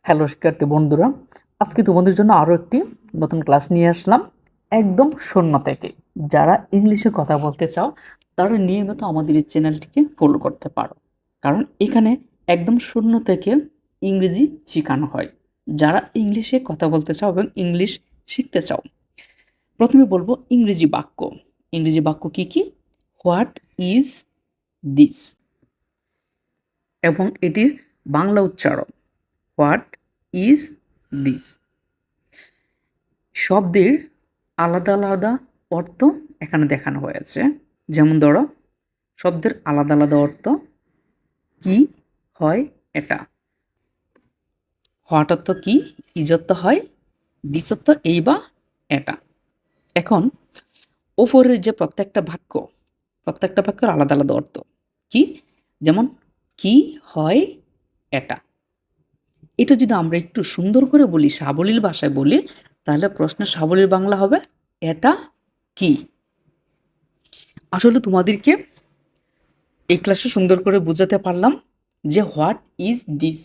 Hello শিক্ষার্থী বন্ধুরা, আজকে তোমাদের জন্য আরও একটি নতুন ক্লাস নিয়ে আসলাম একদম শূন্য থেকে। যারা ইংলিশে কথা বলতে চাও তারা নিয়মিত আমাদের এই চ্যানেলটিকে ফলো করতে পারো, কারণ এখানে একদম শূন্য থেকে ইংরেজি শেখানো হয়। যারা ইংলিশে কথা বলতে চাও এবং ইংলিশ শিখতে চাও, প্রথমে বলবো ইংরেজি বাক্য। ইংরেজি বাক্য কি কি? হোয়াট ইজ দিস, এবং এটির বাংলা উচ্চারণ হোয়াট ইজ দিস। শব্দের আলাদা আলাদা অর্থ এখানে দেখানো হয়েছে। যেমন ধরো, শব্দের আলাদা আলাদা অর্থ। কি হয় এটা? হোয়াট অর্থ কি, ইজ অর্থ হয়, দিস অর্থ এই বা এটা। এখন ওপরের যে প্রত্যেকটা বাক্যের আলাদা আলাদা অর্থ কি? যেমন কি হয় এটা, এটা যদি আমরা একটু সুন্দর করে বলি, সাবলীল ভাষায় বলি, তাহলে প্রশ্নের সাবলীল বাংলা হবে এটা কি। আসলে তোমাদেরকে এই ক্লাসে সুন্দর করে বোঝাতে পারলাম যে হোয়াট ইজ দিস,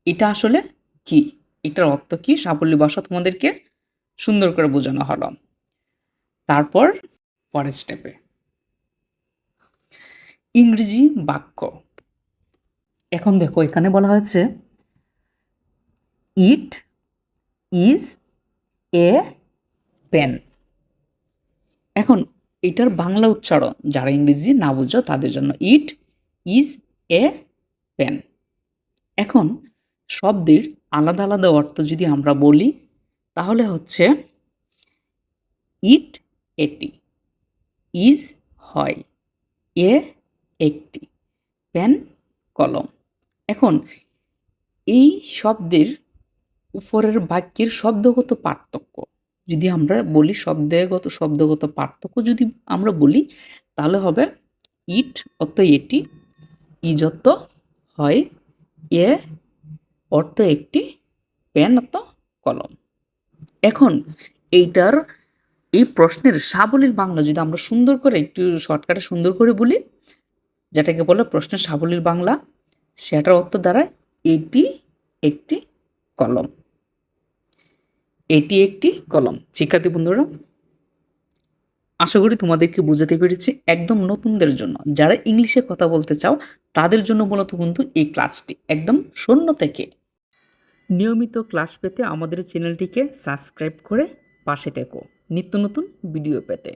এটা আসলে কি, এটার অর্থ কি, সাবলীল ভাষা তোমাদেরকে সুন্দর করে বোঝানো হলো। তারপর পরের স্টেপে ইংরেজি বাক্য। এখন দেখো, এখানে বলা হয়েছে ইট ইজ এ পেন। এখন এটার বাংলা উচ্চারণ যারা ইংরেজি না বুঝো তাদের জন্য, ইট ইজ এ পেন। এখন শব্দের আলাদা আলাদা অর্থ যদি আমরা বলি, তাহলে হচ্ছে ইট এটি, ইজ হয়, এ একটি, পেন কলম। এখন এই শব্দের উপরের বাক্যের শব্দগত পার্থক্য যদি আমরা বলি, শব্দগত পার্থক্য যদি আমরা বলি, তাহলে হবে ইট অর্থ এটি, ইজ অর্থ হয়, এ অর্থ একটি, পেন অর্থ কলম। এখন এইটার এই প্রশ্নের সাবলীল বাংলা যদি আমরা সুন্দর করে একটু শর্টকাটে সুন্দর করে বলি, যেটাকে বলে প্রশ্নের সাবলীল বাংলা, সেটার অর্থ দাঁড়ায় এটি একটি কলম। এটি একটি কলম। শিক্ষার্থী বন্ধুরা, আশা করি তোমাদেরকে বোঝাতে পেরেছি। একদম নতুনদের জন্য, যারা ইংলিশে কথা বলতে চাও তাদের জন্য মূলত কিন্তু এই ক্লাসটি একদম শূন্য থেকে। নিয়মিত ক্লাস পেতে আমাদের চ্যানেলটিকে সাবস্ক্রাইব করে পাশে থেকো নিত্য নতুন ভিডিও পেতে।